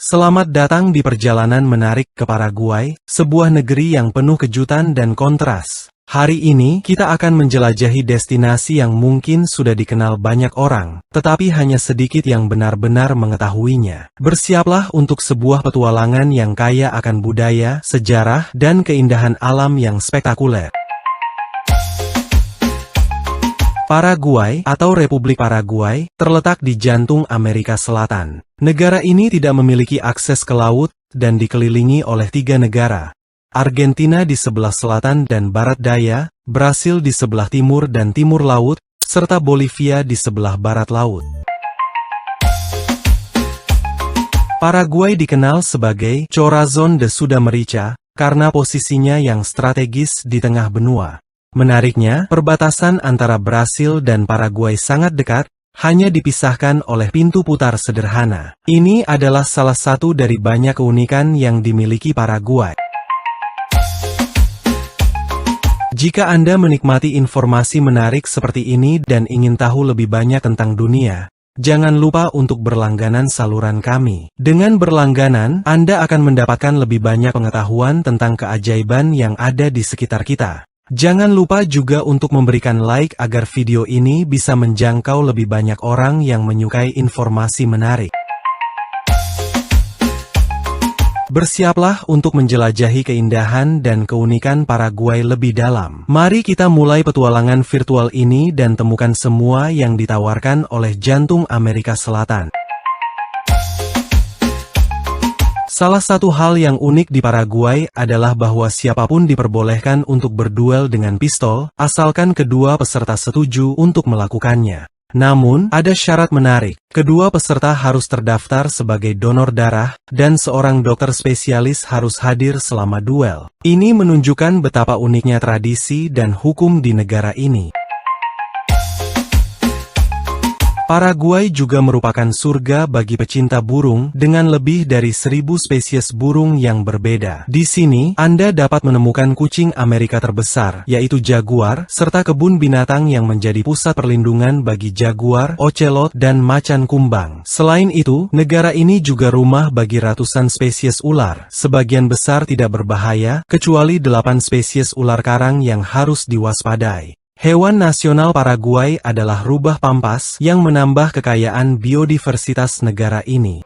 Selamat datang di perjalanan menarik ke Paraguay, sebuah negeri yang penuh kejutan dan kontras. Hari ini kita akan menjelajahi destinasi yang mungkin sudah dikenal banyak orang, tetapi hanya sedikit yang benar-benar mengetahuinya. Bersiaplah untuk sebuah petualangan yang kaya akan budaya, sejarah, dan keindahan alam yang spektakuler. Paraguay atau Republik Paraguay terletak di jantung Amerika Selatan. Negara ini tidak memiliki akses ke laut dan dikelilingi oleh 3 negara. Argentina di sebelah selatan dan barat daya, Brasil di sebelah timur dan timur laut, serta Bolivia di sebelah barat laut. Paraguay dikenal sebagai Corazón de Sudamerica karena posisinya yang strategis di tengah benua. Menariknya, perbatasan antara Brasil dan Paraguay sangat dekat, hanya dipisahkan oleh pintu putar sederhana. Ini adalah salah satu dari banyak keunikan yang dimiliki Paraguay. Jika Anda menikmati informasi menarik seperti ini dan ingin tahu lebih banyak tentang dunia, jangan lupa untuk berlangganan saluran kami. Dengan berlangganan, Anda akan mendapatkan lebih banyak pengetahuan tentang keajaiban yang ada di sekitar kita. Jangan lupa juga untuk memberikan like agar video ini bisa menjangkau lebih banyak orang yang menyukai informasi menarik. Bersiaplah untuk menjelajahi keindahan dan keunikan Paraguay lebih dalam. Mari kita mulai petualangan virtual ini dan temukan semua yang ditawarkan oleh jantung Amerika Selatan. Salah satu hal yang unik di Paraguay adalah bahwa siapapun diperbolehkan untuk berduel dengan pistol, asalkan kedua peserta setuju untuk melakukannya. Namun, ada syarat menarik. Kedua peserta harus terdaftar sebagai donor darah, dan seorang dokter spesialis harus hadir selama duel. Ini menunjukkan betapa uniknya tradisi dan hukum di negara ini. Paraguay juga merupakan surga bagi pecinta burung dengan lebih dari 1000 spesies burung yang berbeda. Di sini, Anda dapat menemukan kucing Amerika terbesar, yaitu jaguar, serta kebun binatang yang menjadi pusat perlindungan bagi jaguar, ocelot, dan macan kumbang. Selain itu, negara ini juga rumah bagi ratusan spesies ular. Sebagian besar tidak berbahaya, kecuali 8 spesies ular karang yang harus diwaspadai. Hewan nasional Paraguay adalah rubah pampas yang menambah kekayaan biodiversitas negara ini.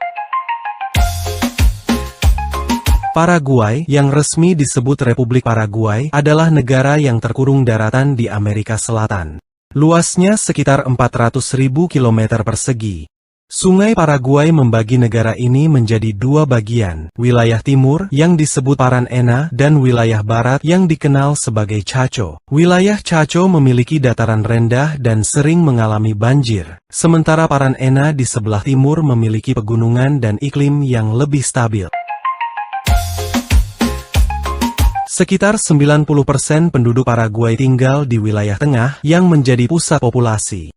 Paraguay, yang resmi disebut Republik Paraguay, adalah negara yang terkurung daratan di Amerika Selatan. Luasnya sekitar 400.000 km persegi. Sungai Paraguay membagi negara ini menjadi 2 bagian, wilayah timur yang disebut Paraná dan wilayah barat yang dikenal sebagai Chaco. Wilayah Chaco memiliki dataran rendah dan sering mengalami banjir, sementara Paraná di sebelah timur memiliki pegunungan dan iklim yang lebih stabil. Sekitar 90% penduduk Paraguay tinggal di wilayah tengah yang menjadi pusat populasi.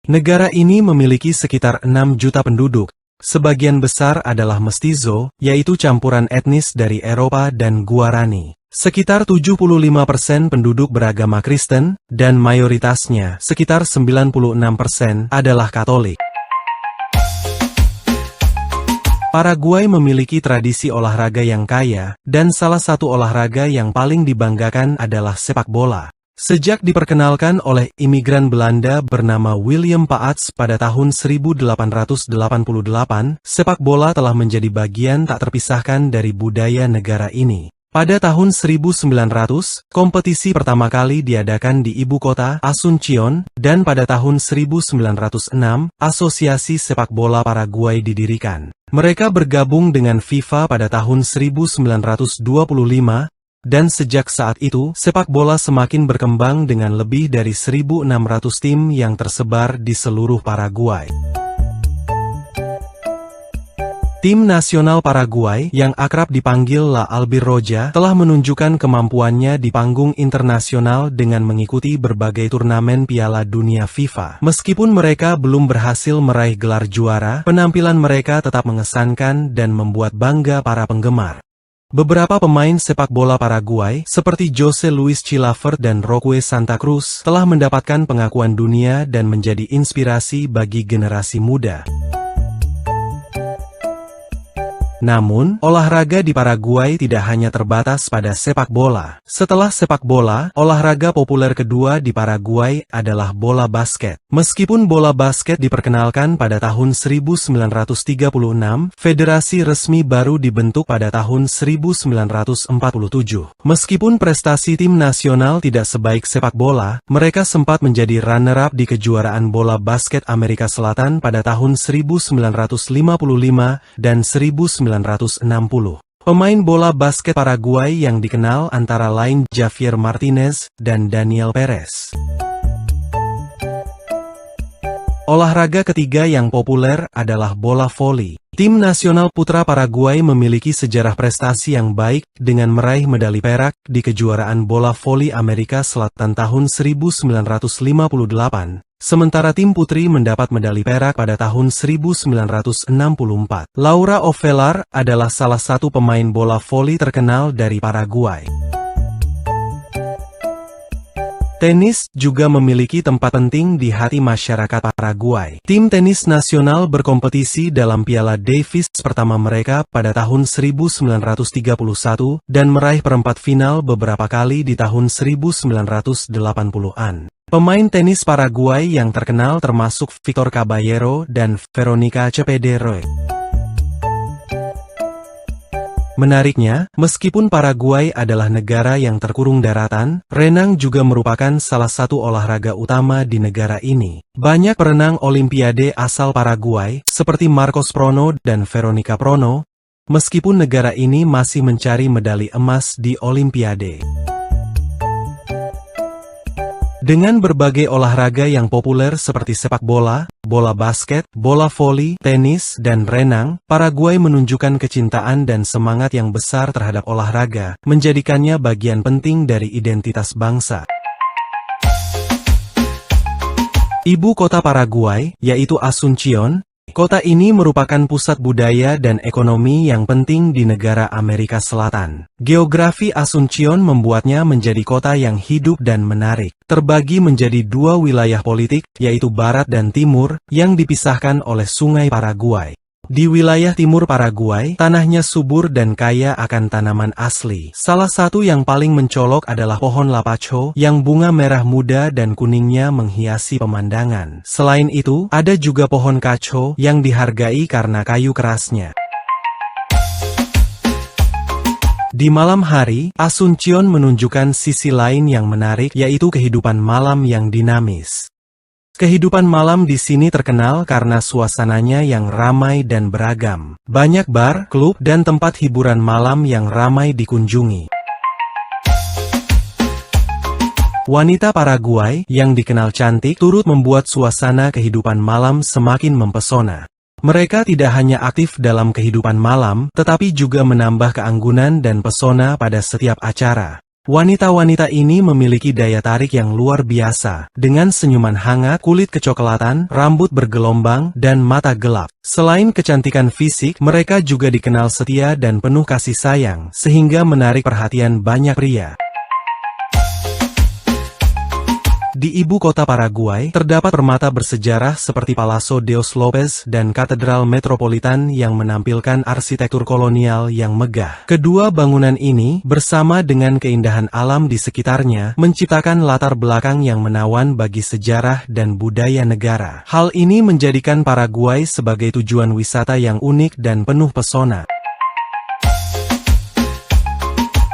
Negara ini memiliki sekitar 6 juta penduduk. Sebagian besar adalah mestizo, yaitu campuran etnis dari Eropa dan Guarani. Sekitar 75% penduduk beragama Kristen, dan mayoritasnya, sekitar 96%, adalah Katolik. Paraguay memiliki tradisi olahraga yang kaya, dan salah satu olahraga yang paling dibanggakan adalah sepak bola. Sejak diperkenalkan oleh imigran Belanda bernama William Paats pada tahun 1888, sepak bola telah menjadi bagian tak terpisahkan dari budaya negara ini. Pada tahun 1900, kompetisi pertama kali diadakan di ibu kota, Asuncion, dan pada tahun 1906, Asosiasi Sepak Bola Paraguay didirikan. Mereka bergabung dengan FIFA pada tahun 1925, dan sejak saat itu, sepak bola semakin berkembang dengan lebih dari 1.600 tim yang tersebar di seluruh Paraguay. Tim nasional Paraguay, yang akrab dipanggil La Albirroja, telah menunjukkan kemampuannya di panggung internasional dengan mengikuti berbagai turnamen Piala Dunia FIFA. Meskipun mereka belum berhasil meraih gelar juara, penampilan mereka tetap mengesankan dan membuat bangga para penggemar. Beberapa pemain sepak bola Paraguay, seperti José Luis Chilavert dan Roque Santa Cruz, telah mendapatkan pengakuan dunia dan menjadi inspirasi bagi generasi muda. Namun, olahraga di Paraguay tidak hanya terbatas pada sepak bola. Setelah sepak bola, olahraga populer kedua di Paraguay adalah bola basket. Meskipun bola basket diperkenalkan pada tahun 1936, federasi resmi baru dibentuk pada tahun 1947. Meskipun prestasi tim nasional tidak sebaik sepak bola, mereka sempat menjadi runner-up di kejuaraan bola basket Amerika Selatan pada tahun 1955 dan 1960. Pemain bola basket Paraguay yang dikenal antara lain Javier Martinez dan Daniel Perez. Olahraga ketiga yang populer adalah bola voli. Tim nasional putra Paraguay memiliki sejarah prestasi yang baik dengan meraih medali perak di kejuaraan bola voli Amerika Selatan tahun 1958. Sementara tim putri mendapat medali perak pada tahun 1964. Laura Ovelar adalah salah satu pemain bola voli terkenal dari Paraguay. Tenis juga memiliki tempat penting di hati masyarakat Paraguay. Tim tenis nasional berkompetisi dalam Piala Davis pertama mereka pada tahun 1931 dan meraih perempat final beberapa kali di tahun 1980-an. Pemain tenis Paraguay yang terkenal termasuk Victor Caballero dan Veronica Cepederoe. Menariknya, meskipun Paraguay adalah negara yang terkurung daratan, renang juga merupakan salah satu olahraga utama di negara ini. Banyak perenang Olimpiade asal Paraguay, seperti Marcos Prono dan Veronica Prono, meskipun negara ini masih mencari medali emas di Olimpiade. Dengan berbagai olahraga yang populer seperti sepak bola, bola basket, bola voli, tenis, dan renang, Paraguay menunjukkan kecintaan dan semangat yang besar terhadap olahraga, menjadikannya bagian penting dari identitas bangsa. Ibu kota Paraguay, yaitu Asunción. Kota ini merupakan pusat budaya dan ekonomi yang penting di negara Amerika Selatan. Geografi Asunción membuatnya menjadi kota yang hidup dan menarik. Terbagi menjadi dua wilayah politik, yaitu Barat dan Timur, yang dipisahkan oleh Sungai Paraguay. Di wilayah timur Paraguay, tanahnya subur dan kaya akan tanaman asli. Salah satu yang paling mencolok adalah pohon lapacho, yang bunga merah muda dan kuningnya menghiasi pemandangan. Selain itu, ada juga pohon kacho, yang dihargai karena kayu kerasnya. Di malam hari, Asunción menunjukkan sisi lain yang menarik, yaitu kehidupan malam yang dinamis. Kehidupan malam di sini terkenal karena suasananya yang ramai dan beragam. Banyak bar, klub, dan tempat hiburan malam yang ramai dikunjungi. Wanita Paraguay yang dikenal cantik turut membuat suasana kehidupan malam semakin mempesona. Mereka tidak hanya aktif dalam kehidupan malam, tetapi juga menambah keanggunan dan pesona pada setiap acara. Wanita-wanita ini memiliki daya tarik yang luar biasa, dengan senyuman hangat, kulit kecoklatan, rambut bergelombang, dan mata gelap. Selain kecantikan fisik, mereka juga dikenal setia dan penuh kasih sayang, sehingga menarik perhatian banyak pria. Di ibu kota Paraguay, terdapat permata bersejarah seperti Palacio Deos Lopez dan Katedral Metropolitan yang menampilkan arsitektur kolonial yang megah. Kedua bangunan ini, bersama dengan keindahan alam di sekitarnya, menciptakan latar belakang yang menawan bagi sejarah dan budaya negara. Hal ini menjadikan Paraguay sebagai tujuan wisata yang unik dan penuh pesona.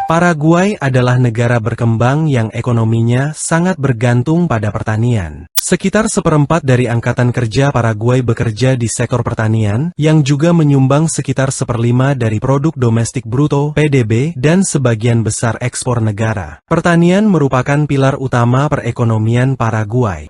Paraguay adalah negara berkembang yang ekonominya sangat bergantung pada pertanian. Sekitar seperempat dari angkatan kerja Paraguay bekerja di sektor pertanian, yang juga menyumbang sekitar seperlima dari produk domestik bruto (PDB) dan sebagian besar ekspor negara. Pertanian merupakan pilar utama perekonomian Paraguay.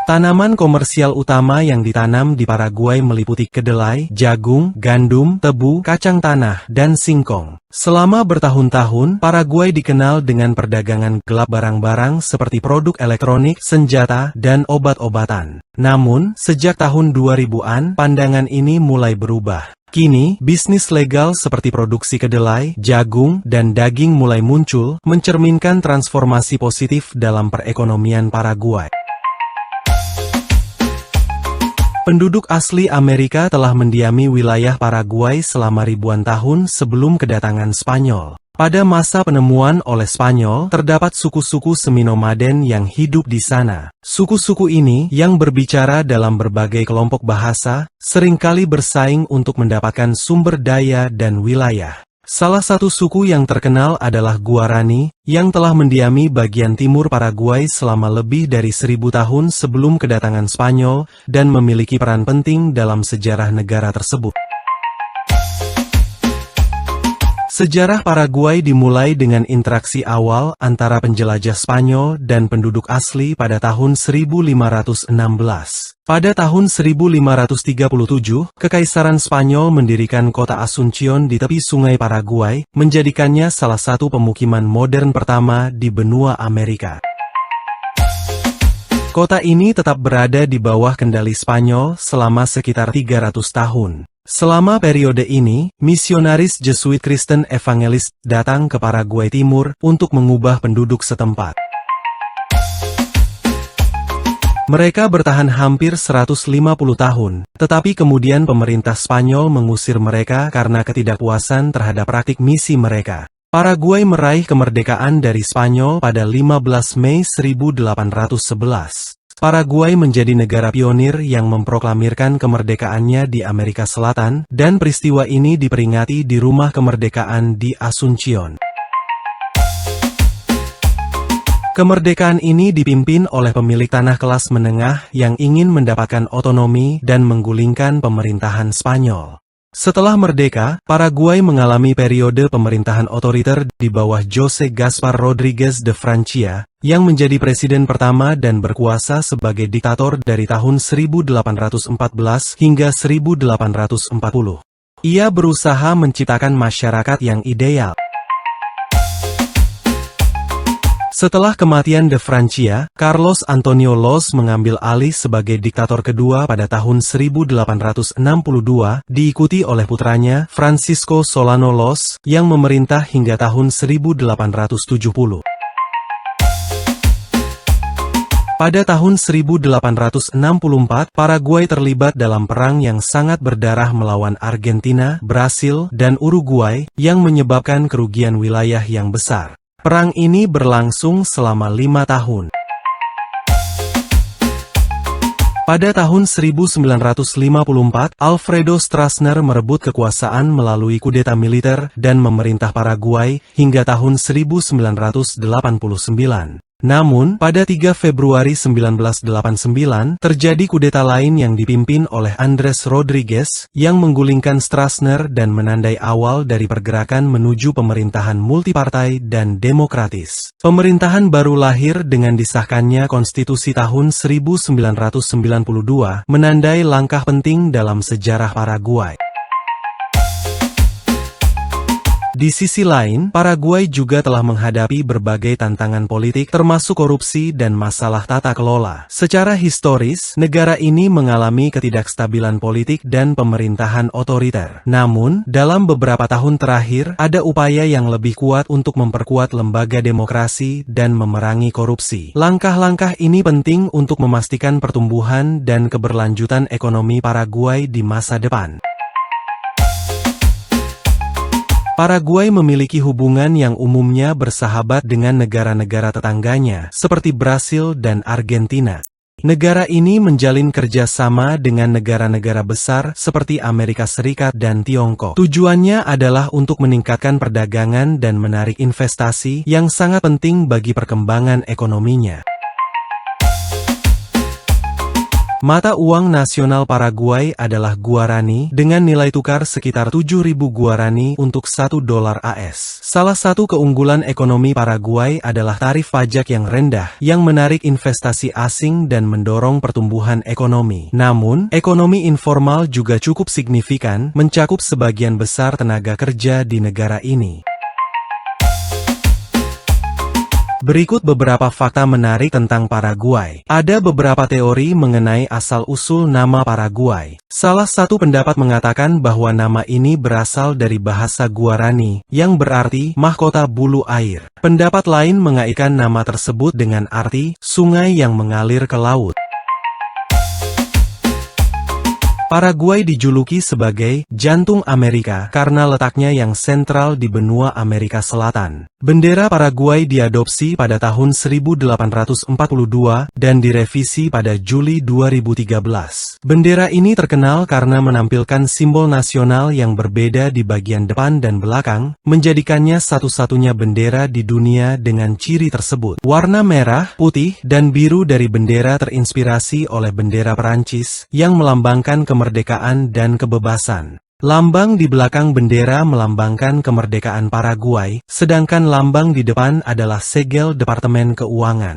Tanaman komersial utama yang ditanam di Paraguay meliputi kedelai, jagung, gandum, tebu, kacang tanah, dan singkong. Selama bertahun-tahun, Paraguay dikenal dengan perdagangan gelap barang-barang seperti produk elektronik, senjata, dan obat-obatan. Namun, sejak tahun 2000-an, pandangan ini mulai berubah. Kini, bisnis legal seperti produksi kedelai, jagung, dan daging mulai muncul, mencerminkan transformasi positif dalam perekonomian Paraguay. Penduduk asli Amerika telah mendiami wilayah Paraguay selama ribuan tahun sebelum kedatangan Spanyol. Pada masa penemuan oleh Spanyol, terdapat suku-suku seminomaden yang hidup di sana. Suku-suku ini, yang berbicara dalam berbagai kelompok bahasa, seringkali bersaing untuk mendapatkan sumber daya dan wilayah. Salah satu suku yang terkenal adalah Guarani, yang telah mendiami bagian timur Paraguay selama lebih dari 1000 tahun sebelum kedatangan Spanyol, dan memiliki peran penting dalam sejarah negara tersebut. Sejarah Paraguay dimulai dengan interaksi awal antara penjelajah Spanyol dan penduduk asli pada tahun 1516. Pada tahun 1537, Kekaisaran Spanyol mendirikan kota Asuncion di tepi sungai Paraguay, menjadikannya salah satu pemukiman modern pertama di benua Amerika. Kota ini tetap berada di bawah kendali Spanyol selama sekitar 300 tahun. Selama periode ini, misionaris Jesuit Kristen Evangelis datang ke Paraguay Timur untuk mengubah penduduk setempat. Mereka bertahan hampir 150 tahun, tetapi kemudian pemerintah Spanyol mengusir mereka karena ketidakpuasan terhadap praktik misi mereka. Paraguay meraih kemerdekaan dari Spanyol pada 15 Mei 1811. Paraguay menjadi negara pionir yang memproklamirkan kemerdekaannya di Amerika Selatan, dan peristiwa ini diperingati di Rumah Kemerdekaan di Asuncion. Kemerdekaan ini dipimpin oleh pemilik tanah kelas menengah yang ingin mendapatkan otonomi dan menggulingkan pemerintahan Spanyol. Setelah merdeka, Paraguay mengalami periode pemerintahan otoriter di bawah José Gaspar Rodríguez de Francia, yang menjadi presiden pertama dan berkuasa sebagai diktator dari tahun 1814 hingga 1840. Ia berusaha menciptakan masyarakat yang ideal. Setelah kematian de Francia, Carlos Antonio Los mengambil alih sebagai diktator kedua pada tahun 1862, diikuti oleh putranya, Francisco Solano Los, yang memerintah hingga tahun 1870. Pada tahun 1864, Paraguay terlibat dalam perang yang sangat berdarah melawan Argentina, Brasil, dan Uruguay, yang menyebabkan kerugian wilayah yang besar. Perang ini berlangsung selama 5 tahun. Pada tahun 1954, Alfredo Stroessner merebut kekuasaan melalui kudeta militer dan memerintah Paraguay hingga tahun 1989. Namun, pada 3 Februari 1989, terjadi kudeta lain yang dipimpin oleh Andrés Rodríguez, yang menggulingkan Stroessner dan menandai awal dari pergerakan menuju pemerintahan multipartai dan demokratis. Pemerintahan baru lahir dengan disahkannya konstitusi tahun 1992, menandai langkah penting dalam sejarah Paraguay. Di sisi lain, Paraguay juga telah menghadapi berbagai tantangan politik termasuk korupsi dan masalah tata kelola. Secara historis, negara ini mengalami ketidakstabilan politik dan pemerintahan otoriter. Namun, dalam beberapa tahun terakhir, ada upaya yang lebih kuat untuk memperkuat lembaga demokrasi dan memerangi korupsi. Langkah-langkah ini penting untuk memastikan pertumbuhan dan keberlanjutan ekonomi Paraguay di masa depan. Paraguay memiliki hubungan yang umumnya bersahabat dengan negara-negara tetangganya, seperti Brasil dan Argentina. Negara ini menjalin kerjasama dengan negara-negara besar seperti Amerika Serikat dan Tiongkok. Tujuannya adalah untuk meningkatkan perdagangan dan menarik investasi yang sangat penting bagi perkembangan ekonominya. Mata uang nasional Paraguay adalah Guarani dengan nilai tukar sekitar 7.000 Guarani untuk $1 AS. Salah satu keunggulan ekonomi Paraguay adalah tarif pajak yang rendah yang menarik investasi asing dan mendorong pertumbuhan ekonomi. Namun, ekonomi informal juga cukup signifikan, mencakup sebagian besar tenaga kerja di negara ini. Berikut beberapa fakta menarik tentang Paraguay. Ada beberapa teori mengenai asal-usul nama Paraguay. Salah satu pendapat mengatakan bahwa nama ini berasal dari bahasa Guarani, yang berarti mahkota bulu air. Pendapat lain mengaitkan nama tersebut dengan arti sungai yang mengalir ke laut. Paraguay dijuluki sebagai jantung Amerika karena letaknya yang sentral di benua Amerika Selatan. Bendera Paraguay diadopsi pada tahun 1842 dan direvisi pada Juli 2013. Bendera ini terkenal karena menampilkan simbol nasional yang berbeda di bagian depan dan belakang, menjadikannya satu-satunya bendera di dunia dengan ciri tersebut. Warna merah, putih, dan biru dari bendera terinspirasi oleh bendera Perancis yang melambangkan kemerdekaan dan kebebasan. Lambang di belakang bendera melambangkan kemerdekaan Paraguay, sedangkan lambang di depan adalah segel Departemen Keuangan.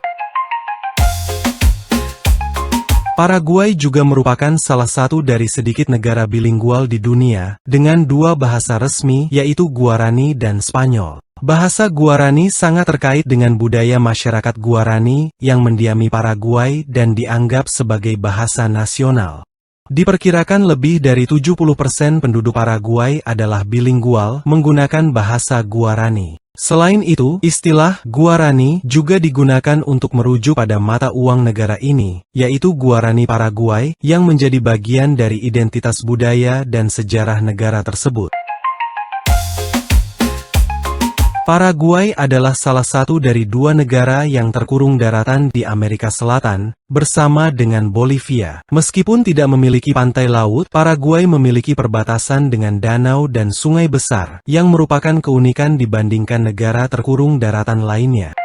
Paraguay juga merupakan salah satu dari sedikit negara bilingual di dunia, dengan dua bahasa resmi yaitu Guarani dan Spanyol. Bahasa Guarani sangat terkait dengan budaya masyarakat Guarani yang mendiami Paraguay dan dianggap sebagai bahasa nasional. Diperkirakan lebih dari 70% penduduk Paraguay adalah bilingual menggunakan bahasa Guarani. Selain itu, istilah Guarani juga digunakan untuk merujuk pada mata uang negara ini, yaitu Guarani Paraguay, yang menjadi bagian dari identitas budaya dan sejarah negara tersebut. Paraguay adalah salah satu dari dua negara yang terkurung daratan di Amerika Selatan, bersama dengan Bolivia. Meskipun tidak memiliki pantai laut, Paraguay memiliki perbatasan dengan danau dan sungai besar, yang merupakan keunikan dibandingkan negara terkurung daratan lainnya.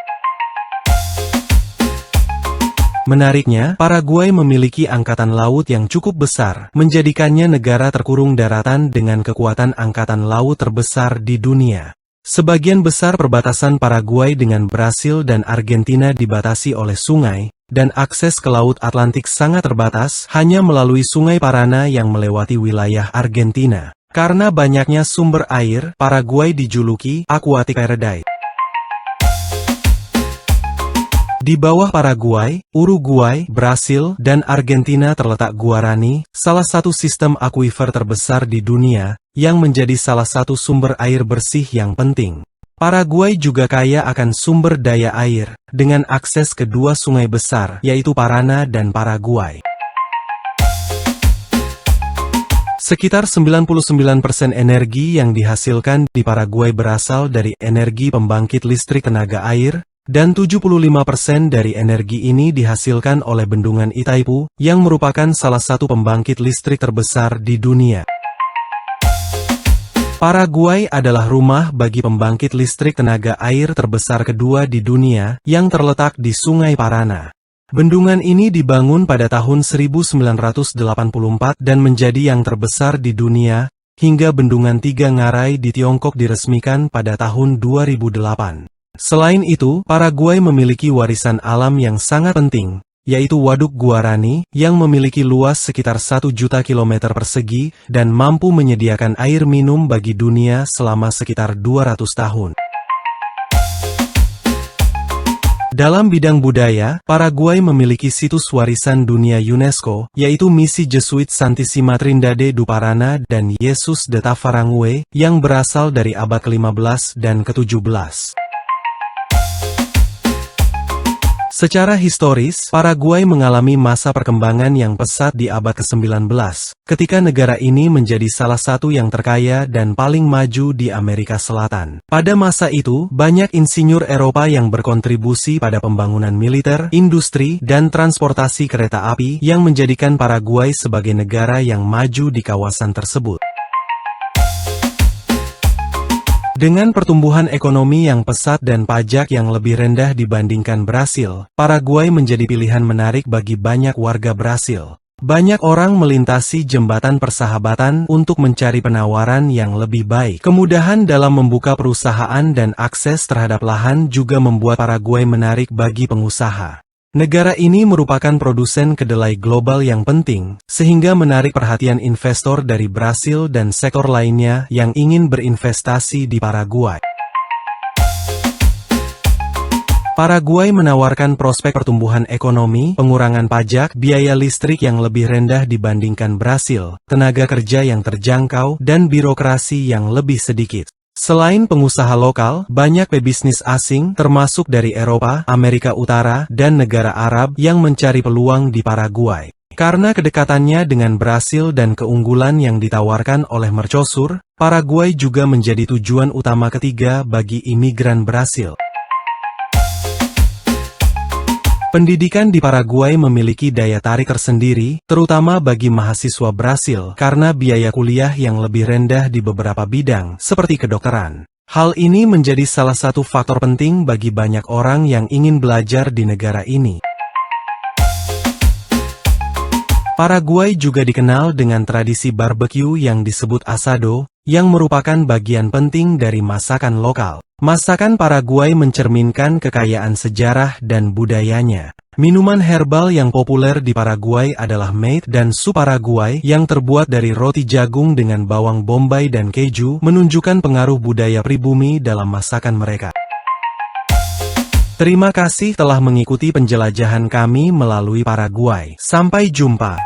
Menariknya, Paraguay memiliki angkatan laut yang cukup besar, menjadikannya negara terkurung daratan dengan kekuatan angkatan laut terbesar di dunia. Sebagian besar perbatasan Paraguay dengan Brasil dan Argentina dibatasi oleh sungai, dan akses ke Laut Atlantik sangat terbatas hanya melalui Sungai Paraná yang melewati wilayah Argentina. Karena banyaknya sumber air, Paraguay dijuluki Aquatic Paradise. Di bawah Paraguay, Uruguay, Brasil, dan Argentina terletak Guarani, salah satu sistem akuifer terbesar di dunia, yang menjadi salah satu sumber air bersih yang penting. Paraguay juga kaya akan sumber daya air, dengan akses ke dua sungai besar, yaitu Paraná dan Paraguay. Sekitar 99% energi yang dihasilkan di Paraguay berasal dari energi pembangkit listrik tenaga air, dan 75% dari energi ini dihasilkan oleh Bendungan Itaipu, yang merupakan salah satu pembangkit listrik terbesar di dunia. Paraguay adalah rumah bagi pembangkit listrik tenaga air terbesar kedua di dunia, yang terletak di Sungai Paraná. Bendungan ini dibangun pada tahun 1984 dan menjadi yang terbesar di dunia, hingga Bendungan Tiga Ngarai di Tiongkok diresmikan pada tahun 2008. Selain itu, Paraguay memiliki warisan alam yang sangat penting, yaitu Waduk Guarani, yang memiliki luas sekitar 1 juta kilometer persegi, dan mampu menyediakan air minum bagi dunia selama sekitar 200 tahun. Dalam bidang budaya, Paraguay memiliki situs warisan dunia UNESCO, yaitu Misi Jesuit Santissima Trindade du Paraná dan Yesus de Tafarangue, yang berasal dari abad ke-15 dan ke-17. Secara historis, Paraguay mengalami masa perkembangan yang pesat di abad ke-19, ketika negara ini menjadi salah satu yang terkaya dan paling maju di Amerika Selatan. Pada masa itu, banyak insinyur Eropa yang berkontribusi pada pembangunan militer, industri, dan transportasi kereta api yang menjadikan Paraguay sebagai negara yang maju di kawasan tersebut. Dengan pertumbuhan ekonomi yang pesat dan pajak yang lebih rendah dibandingkan Brasil, Paraguay menjadi pilihan menarik bagi banyak warga Brasil. Banyak orang melintasi jembatan persahabatan untuk mencari penawaran yang lebih baik. Kemudahan dalam membuka perusahaan dan akses terhadap lahan juga membuat Paraguay menarik bagi pengusaha. Negara ini merupakan produsen kedelai global yang penting, sehingga menarik perhatian investor dari Brasil dan sektor lainnya yang ingin berinvestasi di Paraguay. Paraguay menawarkan prospek pertumbuhan ekonomi, pengurangan pajak, biaya listrik yang lebih rendah dibandingkan Brasil, tenaga kerja yang terjangkau, dan birokrasi yang lebih sedikit. Selain pengusaha lokal, banyak pebisnis asing, termasuk dari Eropa, Amerika Utara, dan negara Arab yang mencari peluang di Paraguay. Karena kedekatannya dengan Brasil dan keunggulan yang ditawarkan oleh Mercosur, Paraguay juga menjadi tujuan utama ketiga bagi imigran Brasil. Pendidikan di Paraguay memiliki daya tarik tersendiri, terutama bagi mahasiswa Brasil, karena biaya kuliah yang lebih rendah di beberapa bidang, seperti kedokteran. Hal ini menjadi salah satu faktor penting bagi banyak orang yang ingin belajar di negara ini. Paraguay juga dikenal dengan tradisi barbecue yang disebut asado, yang merupakan bagian penting dari masakan lokal. Masakan Paraguay mencerminkan kekayaan sejarah dan budayanya. Minuman herbal yang populer di Paraguay adalah mate dan sup Paraguay yang terbuat dari roti jagung dengan bawang bombay dan keju, menunjukkan pengaruh budaya pribumi dalam masakan mereka. Terima kasih telah mengikuti penjelajahan kami melalui Paraguay. Sampai jumpa.